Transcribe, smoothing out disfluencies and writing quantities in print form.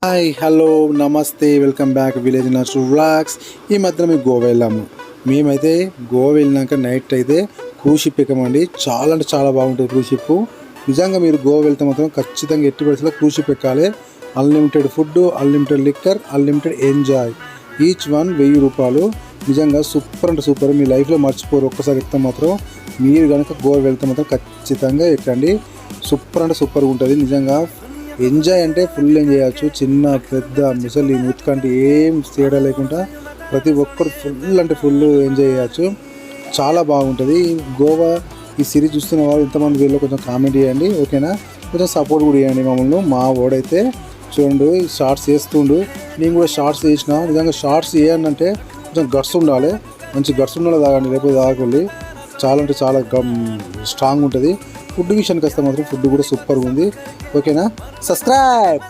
Hi hello నమస్తే welcome back village nurse vlogs. ఈ మధ్యన మేము గోవా వెళ్ళాము. మేమైతే గోవా వెళ్ళినాక నైట్ అయితే క్రూజ్ షిప్ ఎక్కమండి. చాలా అంటే చాలా బాగుంటుంది క్రూజ్ షిప్. నిజంగా మీరు గోవా వెళ్తే మాత్రం ఖచ్చితంగా ఎట్టి పరిస్థితుల్లో క్రూజ్ షిప్ ఎక్కాలి. Unlimited food, unlimited liquor, unlimited enjoy. Each one 1000 రూపాయలు. నిజంగా సూపర్ అంటే సూపర్. మీ లైఫ్లో మర్చిపోరు. ఒక్కసారి ఎక్కితే మాత్రం మీరు కనుక గోవా వెళ్తే మాత్రం ఖచ్చితంగా ఎక్కండి. సూపర్ అంటే సూపర్గా ఉంటుంది. నిజంగా ఎంజాయ్ అంటే ఫుల్ ఎంజాయ్ చేయవచ్చు. చిన్న పెద్ద ముసలి ముత్తుకంటే ఏం తేడా లేకుండా ప్రతి ఒక్కరు ఫుల్ అంటే ఫుల్ ఎంజాయ్ చేయవచ్చు. చాలా బాగుంటుంది గోవా. ఈ సిరీస్ చూస్తున్న వాళ్ళు ఇంతమంది వీళ్ళు కొంచెం కామెంట్ చేయండి, ఓకేనా? కొంచెం సపోర్ట్ కూడా చేయండి మమ్మల్ని. మా వాడైతే చూడండి షార్ట్స్ వేస్తుండు, నేను కూడా షార్ట్స్ వేసిన. నిజంగా షార్ట్స్ వేయాలంటే కొంచెం గట్స్ ఉండాలి, మంచి గట్స్ ఉండాలి తాగండి, లేకపోతే తాగకండి. చాలా అంటే చాలా స్ట్రాంగ్ ఉంటుంది. ఫుడ్ విషయానికి వస్తే మాత్రం ఫుడ్ కూడా సూపర్గా ఉంది, ఓకేనా? సబ్స్క్రైబ్.